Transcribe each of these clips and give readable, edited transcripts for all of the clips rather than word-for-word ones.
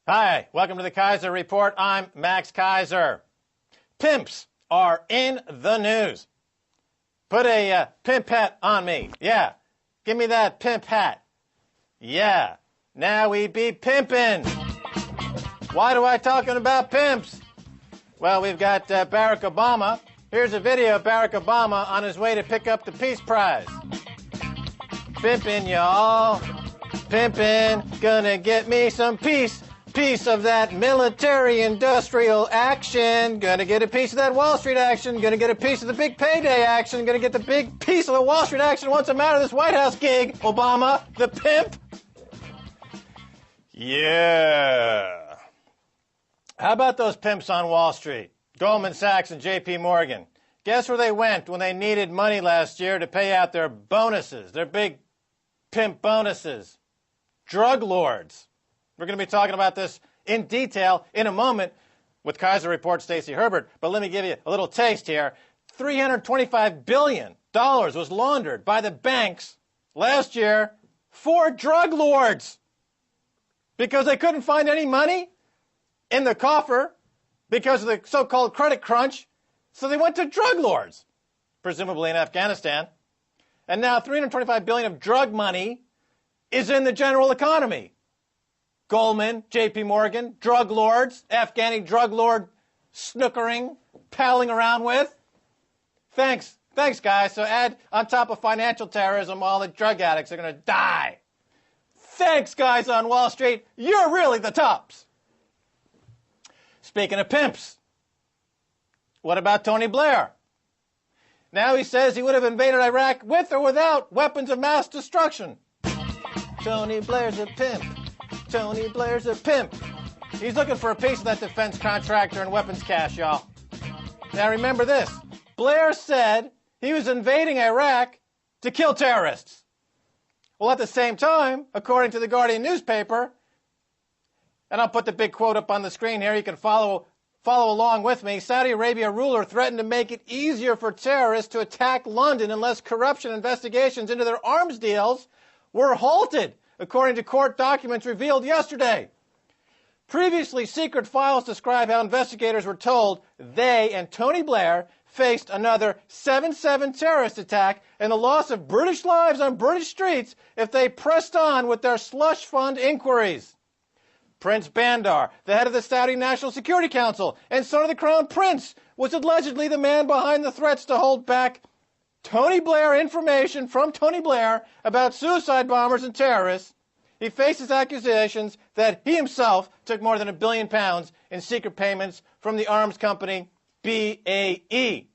Hi, welcome to the Keiser Report. I'm Max Keiser. Pimps are in the news. Put a pimp hat on me. Yeah, give me that pimp hat. Yeah, now we be pimpin'. Why do I talking about pimps? Well, we've got Barack Obama. Here's a video of Barack Obama on his way to pick up the Peace Prize. Pimpin', y'all. Pimpin', gonna get me some peace. Piece of that military-industrial action. Gonna get a piece of that Wall Street action. Gonna get a piece of the big payday action. Gonna get the big piece of the Wall Street action once I'm out of this White House gig. Obama, the pimp. Yeah. How about those pimps on Wall Street? Goldman Sachs and J.P. Morgan. Guess where they went when they needed money last year to pay out their bonuses, their big pimp bonuses? Drug lords. We're going to be talking about this in detail in a moment with Keiser Report Stacy Herbert, but let me give you a little taste here. $325 billion was laundered by the banks last year for drug lords because they couldn't find any money in the coffer because of the so-called credit crunch, so they went to drug lords, presumably in Afghanistan. And now $325 billion of drug money is in the general economy. Goldman, J.P. Morgan, drug lords, Afghani drug lord snookering, palling around with. Thanks, guys. So add on top of financial terrorism, all the drug addicts are going to die. Thanks, guys on Wall Street. You're really the tops. Speaking of pimps, what about Tony Blair? Now he says he would have invaded Iraq with or without weapons of mass destruction. Tony Blair's a pimp. Tony Blair's a pimp. He's looking for a piece of that defense contractor and weapons cache, y'all. Now remember this. Blair said he was invading Iraq to kill terrorists. Well, at the same time, according to the Guardian newspaper, and I'll put the big quote up on the screen here, you can follow along with me, Saudi Arabia ruler threatened to make it easier for terrorists to attack London unless corruption investigations into their arms deals were halted, according to court documents revealed yesterday. Previously, secret files describe how investigators were told they and Tony Blair faced another 7/7 terrorist attack and the loss of British lives on British streets if they pressed on with their slush fund inquiries. Prince Bandar, the head of the Saudi National Security Council and son of the Crown Prince, was allegedly the man behind the threats to hold back Tony Blair information from Tony Blair about suicide bombers and terrorists. He faces accusations that he himself took more than £1 billion in secret payments from the arms company BAE.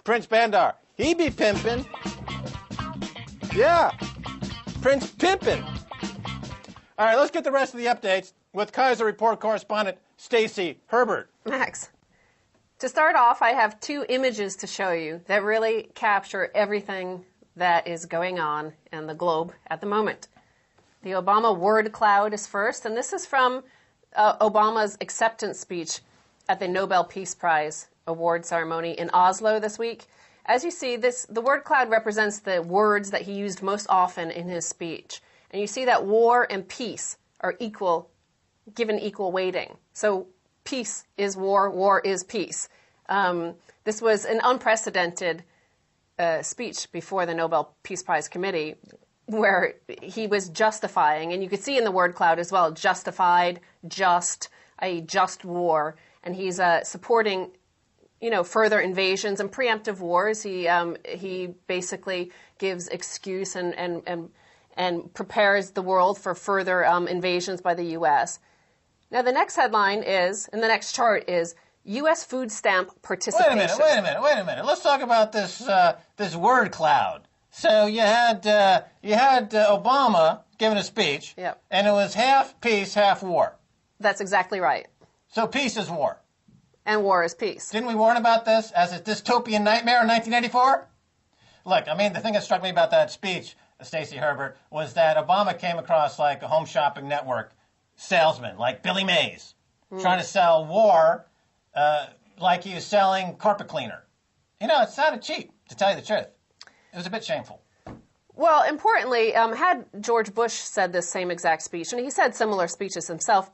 Prince Bandar, he be pimpin'. Yeah, Prince Pimpin'. All right, let's get the rest of the updates with Keiser Report correspondent Stacy Herbert. Max. To start off, I have two images to show you that really capture everything that is going on in the globe at the moment. The Obama word cloud is first, and this is from Obama's acceptance speech at the Nobel Peace Prize award ceremony in Oslo this week. As you see, the word cloud represents the words that he used most often in his speech. And you see that war and peace are given equal weighting. So peace is war, war is peace. This was an unprecedented speech before the Nobel Peace Prize Committee where he was justifying, and you could see in the word cloud as well, justified, a just war. And he's supporting, further invasions and preemptive wars. He basically gives excuse and prepares the world for further invasions by the U.S. Now, the next headline is, and the next chart is, U.S. food stamp participation. Wait a minute. Let's talk about this word cloud. So you had Obama giving a speech, yep, and it was half peace, half war. That's exactly right. So peace is war. And war is peace. Didn't we warn about this as a dystopian nightmare in 1984? Look, the thing that struck me about that speech, Stacy Herbert, was that Obama came across like a home shopping network salesman, like Billy Mays, trying to sell war like he was selling carpet cleaner. It sounded cheap, to tell you the truth. It was a bit shameful. Well, importantly, had George Bush said this same exact speech, and he said similar speeches himself,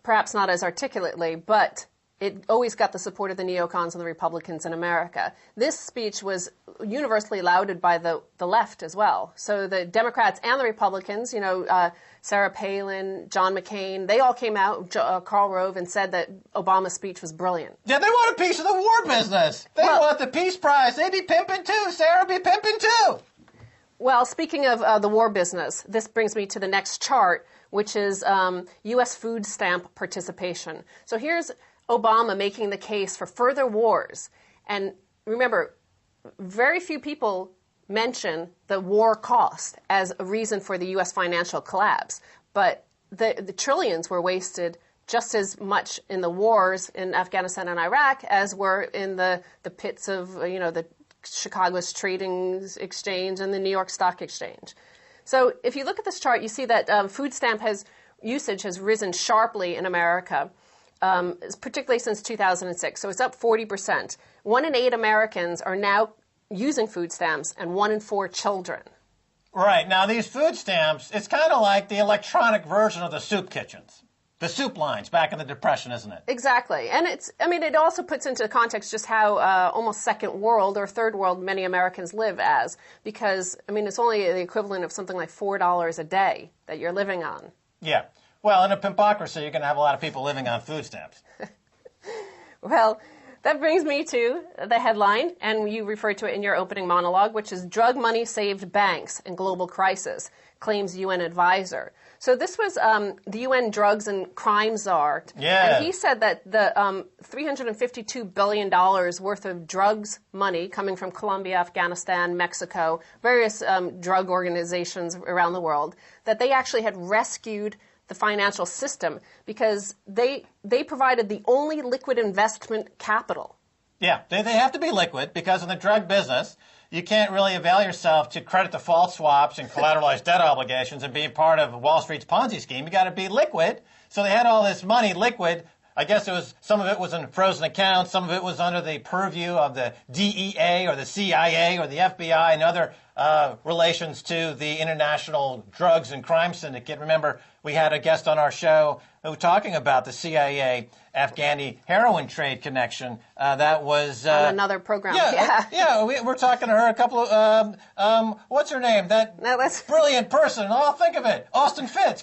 perhaps not as articulately, but it always got the support of the neocons and the Republicans in America. This speech was universally lauded by the left as well. So the Democrats and the Republicans, Sarah Palin, John McCain, they all came out, Karl Rove, and said that Obama's speech was brilliant. Yeah, they want a piece of the war business. They want the Peace Prize. They be pimping too. Sarah be pimping too. Well, speaking of the war business, this brings me to the next chart, which is U.S. food stamp participation. So here's Obama making the case for further wars. And remember, very few people mention the war cost as a reason for the U.S. financial collapse. But the trillions were wasted just as much in the wars in Afghanistan and Iraq as were in the pits of, the Chicago's Trading Exchange and the New York Stock Exchange. So if you look at this chart, you see that food stamp usage has risen sharply in America, particularly since 2006. So it's up 40%. 1 in 8 Americans are now using food stamps, and 1 in 4 children. Right. Now, these food stamps, it's kind of like the electronic version of the soup kitchens. The soup lines back in the Depression, isn't it? Exactly. And it also puts into context just how almost second world or third world many Americans live as. Because, it's only the equivalent of something like $4 a day that you're living on. Yeah. Well, in a pimpocracy, you're going to have a lot of people living on food stamps. Well, that brings me to the headline, and you referred to it in your opening monologue, which is Drug Money Saved Banks in Global Crisis, claims UN advisor. So this was the UN Drugs and Crime Czar. Yeah. And he said that the $352 billion worth of drugs money coming from Colombia, Afghanistan, Mexico, various drug organizations around the world, that they actually had rescued the financial system because they provided the only liquid investment capital. Yeah, they have to be liquid because in the drug business, you can't really avail yourself to credit default swaps and collateralized debt obligations and being part of Wall Street's Ponzi scheme. You got to be liquid. So they had all this money liquid. I guess some of it was in frozen accounts, some of it was under the purview of the DEA or the CIA or the FBI and other relations to the international drugs and crime syndicate. Remember, we had a guest on our show who was talking about the CIA Afghani heroin trade connection. That was on another program. We're talking to her a couple of what's her name? That's brilliant person. Oh, think of it,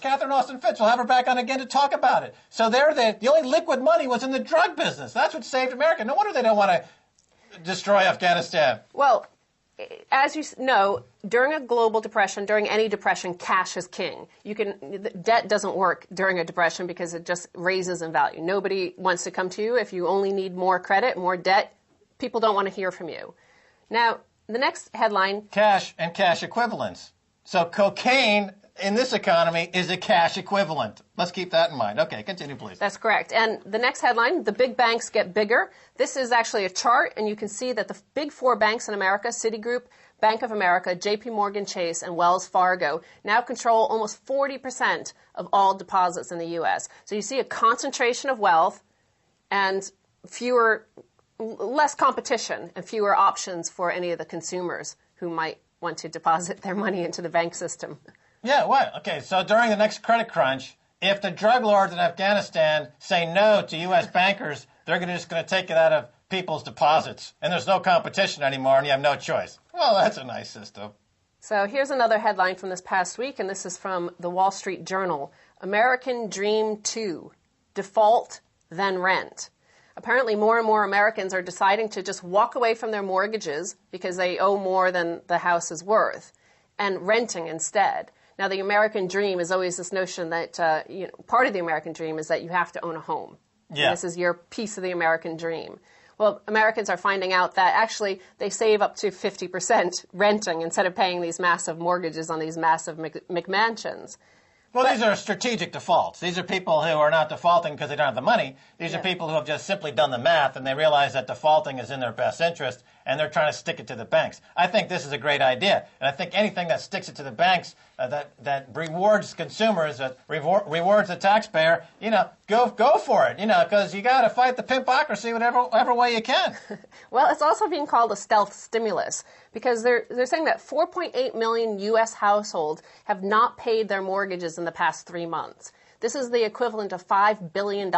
Catherine Austin Fitz. We'll have her back on again to talk about it. So the only liquid money was in the drug business. That's what saved America. No wonder they don't want to destroy Afghanistan. Well, as you know, during a global depression, during any depression, cash is king. Debt doesn't work during a depression because it just raises in value. Nobody wants to come to you if you only need more credit, more debt. People don't want to hear from you. Now, the next headline. Cash and cash equivalents. So cocaine in this economy is a cash equivalent. Let's keep that in mind. Okay, continue, please. That's correct. And the next headline, the big banks get bigger. This is actually a chart, and you can see that the big 4 banks in America, Citigroup, Bank of America, JP Morgan Chase, and Wells Fargo, now control almost 40% of all deposits in the U.S. So you see a concentration of wealth and less competition and fewer options for any of the consumers who might want to deposit their money into the bank system. Yeah, what? Okay, so during the next credit crunch, if the drug lords in Afghanistan say no to U.S. bankers, they're just going to take it out of people's deposits, and there's no competition anymore, and you have no choice. Well, that's a nice system. So here's another headline from this past week, and this is from the Wall Street Journal. American Dream 2, default, then rent. Apparently, more and more Americans are deciding to just walk away from their mortgages because they owe more than the house is worth, and renting instead. Now, the American dream is always this notion that, part of the American dream is that you have to own a home. Yeah. And this is your piece of the American dream. Well, Americans are finding out that actually they save up to 50% renting instead of paying these massive mortgages on these massive McMansions. Well, these are strategic defaults. These are people who are not defaulting because they don't have the money. These are people who have just simply done the math and they realize that defaulting is in their best interest and they're trying to stick it to the banks. I think this is a great idea, and I think anything that sticks it to the banks, that rewards consumers, that rewards the taxpayer, go for it, because you got to fight the pimpocracy whatever way you can. Well, it's also being called a stealth stimulus because they're saying that 4.8 million U.S. households have not paid their mortgages in the past 3 months. This is the equivalent of $5 billion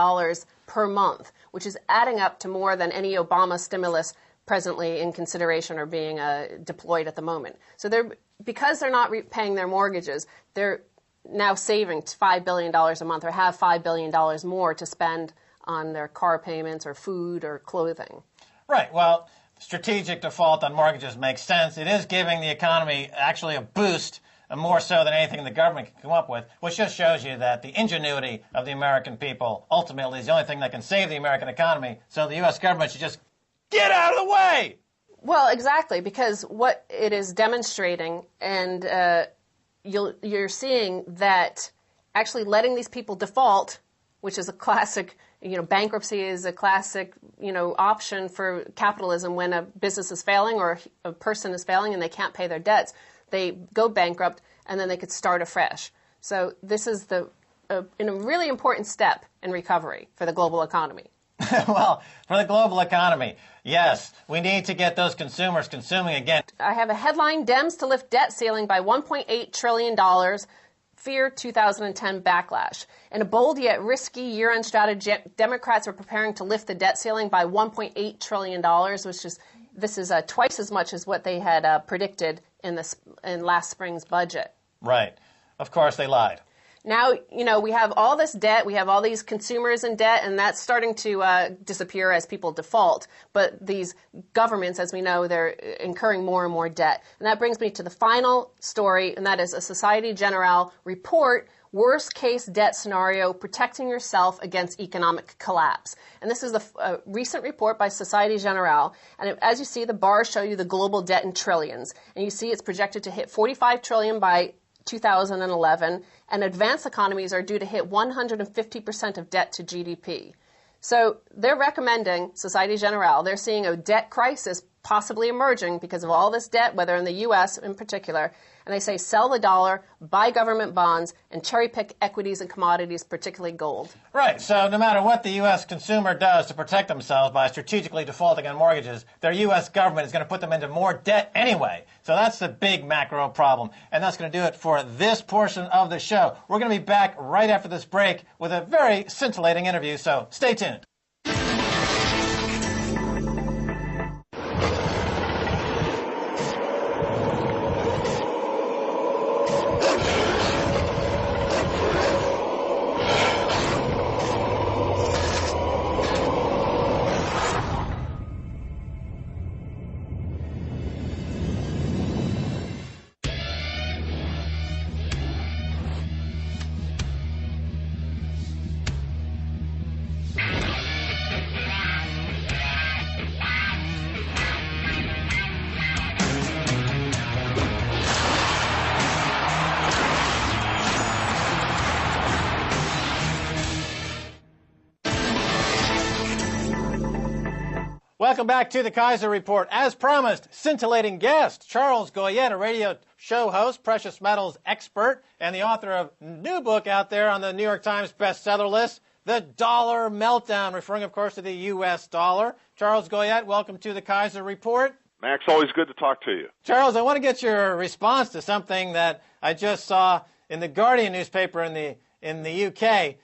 per month, which is adding up to more than any Obama stimulus presently in consideration or being deployed at the moment. So because they're not paying their mortgages, they're now saving $5 billion a month or have $5 billion more to spend on their car payments or food or clothing. Right. Well, strategic default on mortgages makes sense. It is giving the economy actually a boost, more so than anything the government can come up with, which just shows you that the ingenuity of the American people ultimately is the only thing that can save the American economy. So the U.S. government should just get out of the way. Well, exactly, because what it is demonstrating, and you're seeing that actually letting these people default, which is a classic, bankruptcy is a classic, option for capitalism when a business is failing or a person is failing and they can't pay their debts. They go bankrupt, and then they could start afresh. So this is a really important step in recovery for the global economy. Well, for the global economy, yes, we need to get those consumers consuming again. I have a headline, Dems to lift debt ceiling by $1.8 trillion, fear 2010 backlash. In a bold yet risky year-end strategy, Democrats are preparing to lift the debt ceiling by $1.8 trillion, this is twice as much as what they had predicted in last spring's budget. Right. Of course, they lied. Now, we have all this debt, we have all these consumers in debt, and that's starting to disappear as people default. But these governments, as we know, they're incurring more and more debt. And that brings me to the final story, and that is a Societe Generale report, worst case debt scenario, protecting yourself against economic collapse. And this is a recent report by Societe Generale. And as you see, the bars show you the global debt in trillions. And you see it's projected to hit $45 trillion by 2011, and advanced economies are due to hit 150% of debt to GDP. So they're recommending, Societe Generale, they're seeing a debt crisis possibly emerging because of all this debt, whether in the U.S. in particular, and they say sell the dollar, buy government bonds, and cherry-pick equities and commodities, particularly gold. Right. So no matter what the U.S. consumer does to protect themselves by strategically defaulting on mortgages, their U.S. government is going to put them into more debt anyway. So that's the big macro problem. And that's going to do it for this portion of the show. We're going to be back right after this break with a very scintillating interview, so stay tuned. Welcome back to the Keiser Report. As promised, scintillating guest, Charles Goyette, a radio show host, precious metals expert, and the author of a new book out there on the New York Times bestseller list, The Dollar Meltdown, referring, of course, to the U.S. dollar. Charles Goyette, welcome to the Keiser Report. Max, always good to talk to you. Charles, I want to get your response to something that I just saw in the Guardian newspaper in the UK.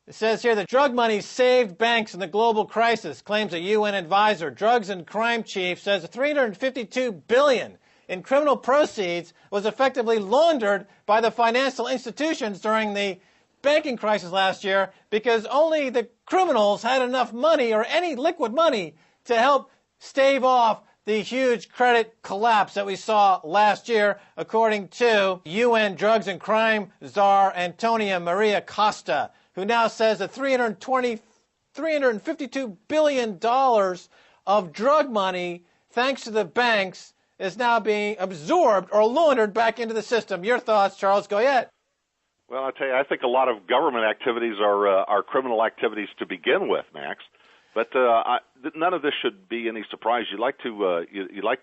It says here that drug money saved banks in the global crisis, claims a UN advisor. Drugs and crime chief says $352 billion in criminal proceeds was effectively laundered by the financial institutions during the banking crisis last year because only the criminals had enough money or any liquid money to help stave off the huge credit collapse that we saw last year, according to UN drugs and crime czar Antonia Maria Costa, who now says that $352 billion of drug money, thanks to the banks, is now being absorbed or laundered back into the system. Your thoughts, Charles Goyette? Well, I tell you, I think a lot of government activities are criminal activities to begin with, Max. But none of this should be any surprise. You like to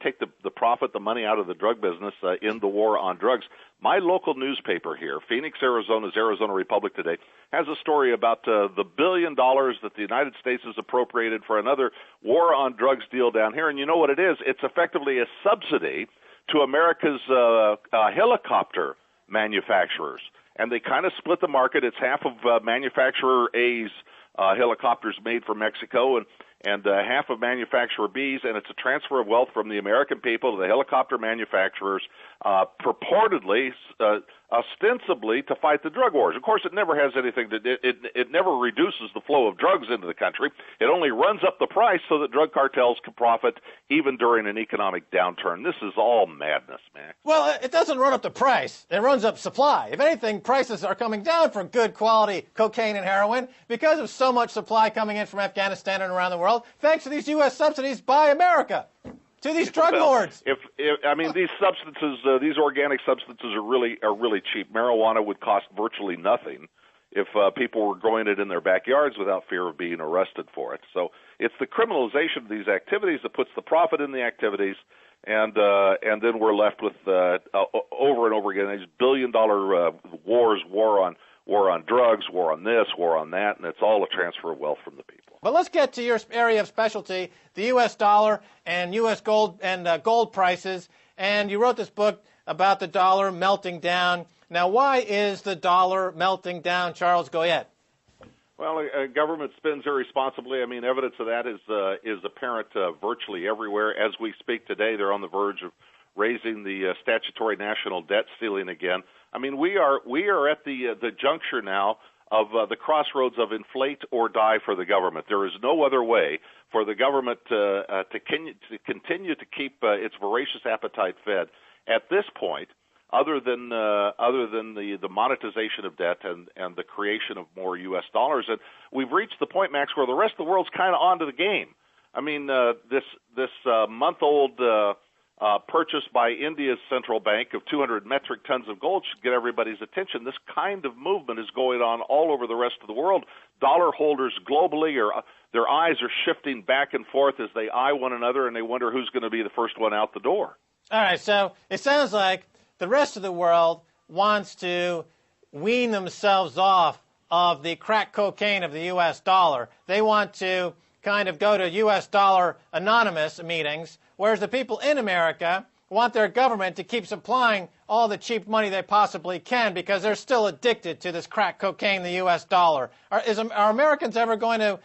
take the profit, the money out of the drug business in the war on drugs. My local newspaper here, Phoenix, Arizona's Arizona Republic Today, has a story about the $1 billion that the United States has appropriated for another war on drugs deal down here. And you know what it is? It's effectively a subsidy to America's helicopter manufacturers. And they kind of split the market. It's half of manufacturer A's helicopters made for Mexico and half of manufacturer B's, and it's a transfer of wealth from the American people to the helicopter manufacturers, purportedly, ostensibly, to fight the drug wars. Of course, it never has anything to it never reduces the flow of drugs into the country. It only runs up the price so that drug cartels can profit even during an economic downturn. This is all madness, man. Well, it doesn't run up the price. It runs up supply. If anything, prices are coming down for good quality cocaine and heroin because of so much supply coming in from Afghanistan and around the world, thanks to these U.S. subsidies by America to these drug lords. I mean, these substances, these organic substances are really cheap. Marijuana would cost virtually nothing if people were growing it in their backyards without fear of being arrested for it. So it's the criminalization of these activities that puts the profit in the activities, and then we're left with over and over again these billion-dollar wars, war on drugs, war on this, war on that, and it's all a transfer of wealth from the people. But let's get to your area of specialty, the U.S. dollar and U.S. gold and gold prices. And you wrote this book about the dollar melting down. Now, why is the dollar melting down, Charles Goyette? Well, government spends irresponsibly. I mean, evidence of that is apparent virtually everywhere. As we speak today, they're on the verge of raising the statutory national debt ceiling again. I mean, we are at the juncture now of the crossroads of inflate or die for the government. There is no other way for the government to continue to keep its voracious appetite fed at this point, other than the monetization of debt and the creation of more U.S. dollars. And we've reached the point, Max, where the rest of the world's kind of onto the game. I mean, this month-old purchase by India's central bank of 200 metric tons of gold should get everybody's attention. This kind of movement is going on all over the rest of the world. Dollar holders globally, their eyes are shifting back and forth as they eye one another, and they wonder who's going to be the first one out the door. All right, so it sounds like the rest of the world wants to wean themselves off of the crack cocaine of the U.S. dollar. They want to kind of go to U.S. dollar anonymous meetings, whereas the people in America want their government to keep supplying all the cheap money they possibly can because they're still addicted to this crack cocaine, the U.S. dollar. Are Americans ever going to,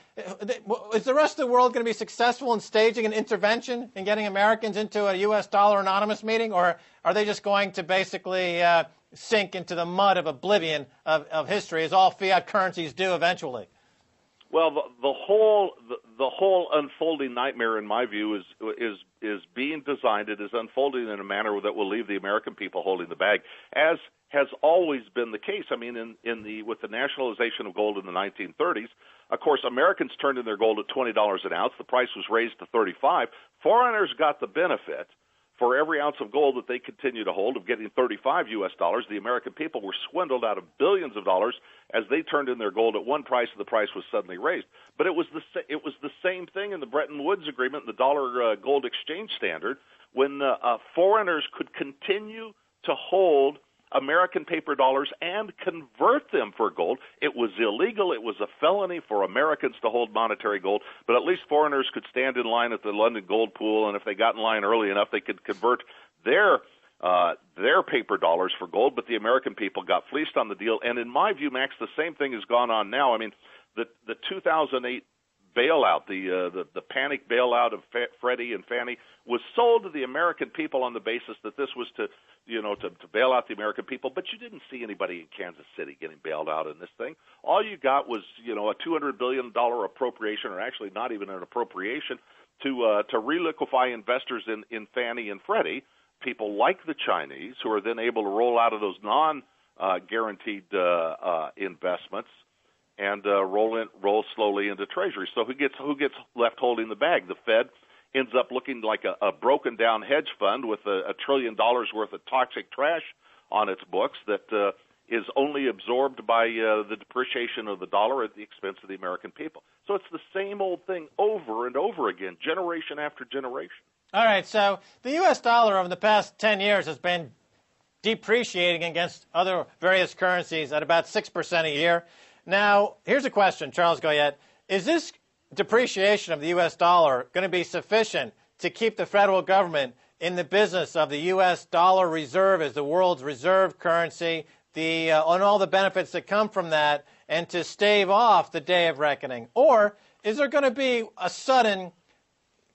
is the rest of the world going to be successful in staging an intervention in getting Americans into a U.S. dollar anonymous meeting, or are they just going to basically sink into the mud of oblivion of history, as all fiat currencies do eventually? Well, the whole unfolding nightmare, in my view, is being designed. It is unfolding in a manner that will leave the American people holding the bag, as has always been the case. I mean, with the nationalization of gold in the 1930s, of course, Americans turned in their gold at $20 an ounce. The price was raised to $35. Foreigners got the benefit. For every ounce of gold that they continue to hold of getting $35 U.S. dollars, the American people were swindled out of billions of dollars as they turned in their gold at one price and the price was suddenly raised. But it was the same thing in the Bretton Woods Agreement, the dollar gold exchange standard, when foreigners could continue to hold American paper dollars and convert them for gold. It was illegal. It was a felony for Americans to hold monetary gold, but at least foreigners could stand in line at the London Gold Pool, and if they got in line early enough, they could convert their paper dollars for gold, but the American people got fleeced on the deal. And in my view, Max, the same thing has gone on now. I mean, the 2008 bailout, the panic bailout of Freddie and Fannie was sold to the American people on the basis that this was to bail out the American people, but you didn't see anybody in Kansas City getting bailed out in this thing. All you got was, a $200 billion appropriation, or actually not even an appropriation, to reliquify investors in Fannie and Freddie, people like the Chinese, who are then able to roll out of those non-guaranteed investments and roll slowly into Treasury. So who gets left holding the bag? The Fed ends up looking like a broken-down hedge fund with $1 trillion worth of toxic trash on its books that is only absorbed by the depreciation of the dollar at the expense of the American people. So it's the same old thing over and over again, generation after generation. All right, so the U.S. dollar over the past 10 years has been depreciating against other various currencies at about 6% a year. Now, here's a question, Charles Goyette. Is this depreciation of the U.S. dollar going to be sufficient to keep the federal government in the business of the U.S. dollar reserve as the world's reserve currency, and all the benefits that come from that, and to stave off the day of reckoning? Or is there going to be a sudden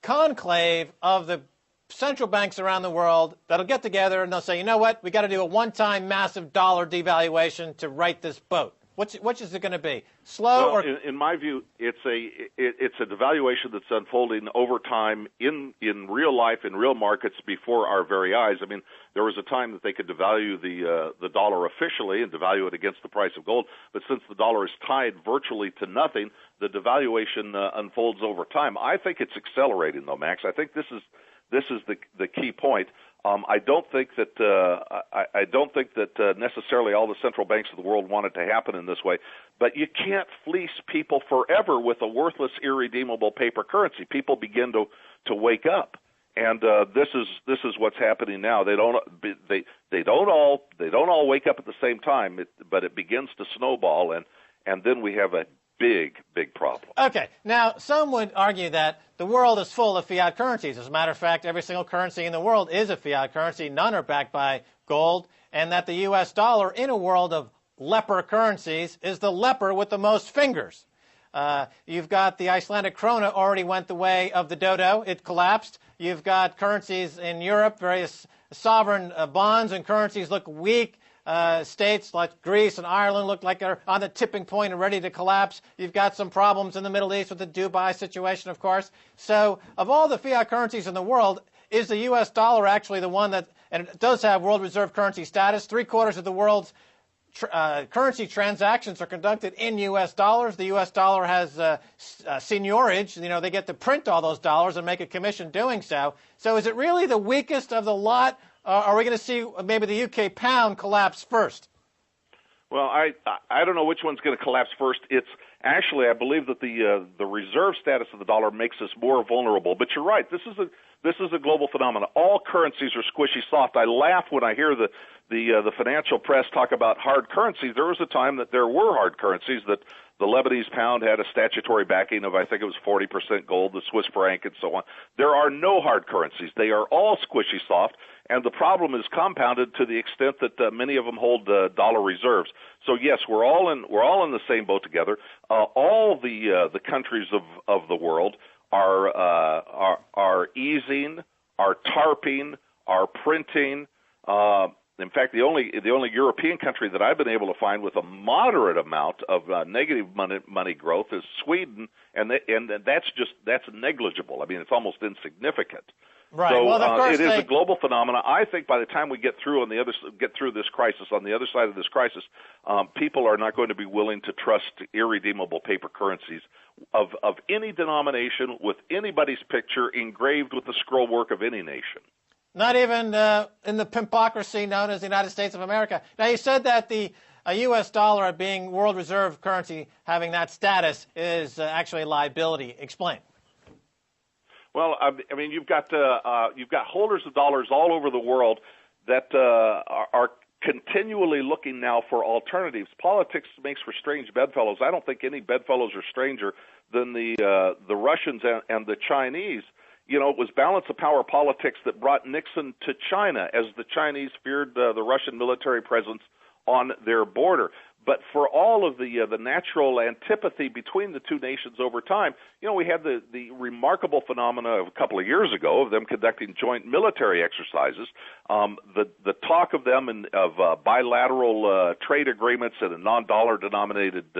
conclave of the central banks around the world that'll get together and they'll say, you know what, we got to do a one-time massive dollar devaluation to right this boat? Which is it going to be? Slow or? In my view, it's a devaluation that's unfolding over time in real life, in real markets before our very eyes. I mean, there was a time that they could devalue the dollar officially and devalue it against the price of gold, but since the dollar is tied virtually to nothing, the devaluation unfolds over time. I think it's accelerating, though, Max. I think this is the key point. I don't think that necessarily all the central banks of the world want it to happen in this way, but you can't fleece people forever with a worthless, irredeemable paper currency. People begin to wake up, and this is what's happening now. They don't all wake up at the same time, but it begins to snowball, and then we have a big problem. Okay. Now, some would argue that the world is full of fiat currencies. As a matter of fact, every single currency in the world is a fiat currency. None are backed by gold. And that the U.S. dollar, in a world of leper currencies, is the leper with the most fingers. You've got the Icelandic krona already went the way of the dodo. It collapsed. You've got currencies in Europe, various sovereign bonds and currencies look weak. States like Greece and Ireland look like they're on the tipping point and ready to collapse. You've got some problems in the Middle East with the Dubai situation, of course. So of all the fiat currencies in the world, is the U.S. dollar actually the one that, and it does have world reserve currency status, 3/4 of the world's currency transactions are conducted in U.S. dollars. The U.S. dollar has seigniorage. You know, they get to print all those dollars and make a commission doing so. So is it really the weakest of the lot? Are we going to see maybe the UK pound collapse first? Well, I don't know which one's going to collapse first. It's actually, I believe that the reserve status of the dollar makes us more vulnerable. But you're right. This is a global phenomenon. All currencies are squishy soft. I laugh when I hear the financial press talk about hard currencies. There was a time that there were hard currencies, that the Lebanese pound had a statutory backing of, I think it was 40% gold, the Swiss franc, and so on. There are no hard currencies. They are all squishy soft, and the problem is compounded to the extent that many of them hold dollar reserves. So yes, we're all in the same boat together. All the countries of the world are easing, are tarping, are printing. In fact, the only European country that I've been able to find with a moderate amount of negative money growth is Sweden, and that's negligible. I mean, it's almost insignificant. Right. So well, of course it is a global phenomenon. I think by the time we get through this crisis, on the other side of this crisis, people are not going to be willing to trust irredeemable paper currencies of any denomination with anybody's picture engraved with the scroll work of any nation. Not even in the pimpocracy known as the United States of America. Now, you said that the U.S. dollar being world reserve currency, having that status, is actually a liability. Explain. Well, I mean, you've got holders of dollars all over the world that are continually looking now for alternatives. Politics makes for strange bedfellows. I don't think any bedfellows are stranger than the Russians and the Chinese. You know, it was balance of power politics that brought Nixon to China, as the Chinese feared the Russian military presence on their border. But for all of the natural antipathy between the two nations over time, you know, we had the remarkable phenomena of a couple of years ago of them conducting joint military exercises. The talk of them and of bilateral trade agreements and a non-dollar denominated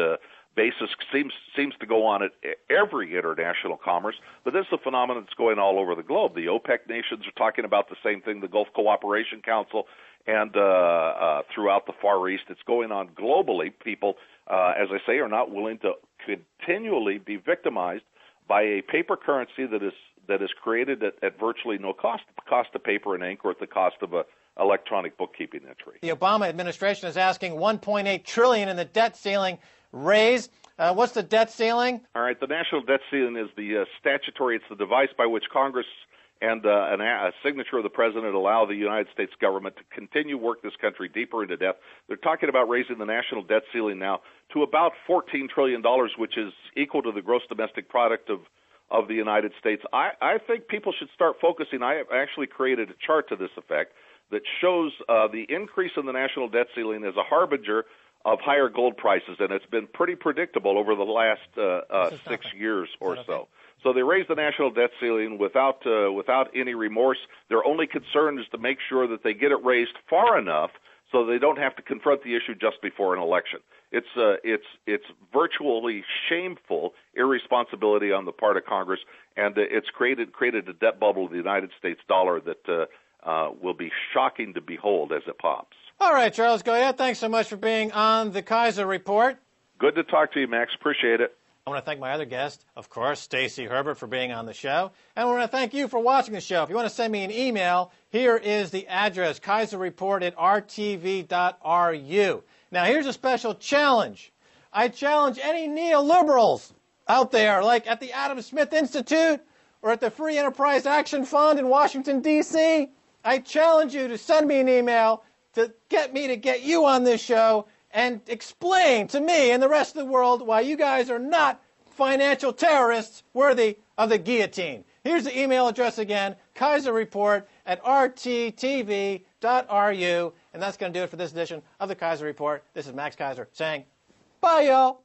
basis seems to go on at every international commerce, but this is a phenomenon that's going all over the globe. The OPEC nations are talking about the same thing, the Gulf Cooperation Council, and throughout the Far East. It's going on globally. People, as I say, are not willing to continually be victimized by a paper currency that is created at virtually no cost, the cost of paper and ink, or at the cost of electronic bookkeeping entry. The Obama administration is asking $1.8 trillion in the debt ceiling raise. What's the debt ceiling? All right, the national debt ceiling is the statutory, it's the device by which Congress and a signature of the president allow the United States government to continue work this country deeper into debt. They're talking about raising the national debt ceiling now to about $14 trillion, which is equal to the gross domestic product of the United States. I think people should start focusing. I have actually created a chart to this effect that shows the increase in the national debt ceiling as a harbinger of higher gold prices, and it's been pretty predictable over the last 6 years or so. So they raised the national debt ceiling without any remorse. Their only concern is to make sure that they get it raised far enough so they don't have to confront the issue just before an election. It's virtually shameful irresponsibility on the part of Congress, and it's created a debt bubble of the United States dollar that will be shocking to behold as it pops. All right, Charles Goya, thanks so much for being on the Keiser Report. Good to talk to you, Max. Appreciate it. I want to thank my other guest, of course, Stacy Herbert, for being on the show. And I want to thank you for watching the show. If you want to send me an email, here is the address, keiserreport@rtv.ru. Now, here's a special challenge. I challenge any neoliberals out there, like at the Adam Smith Institute or at the Free Enterprise Action Fund in Washington, D.C., I challenge you to send me an email to get you on this show and explain to me and the rest of the world why you guys are not financial terrorists worthy of the guillotine. Here's the email address again, keiserreport@rttv.ru. And that's going to do it for this edition of the Keiser Report. This is Max Keiser saying, bye, y'all.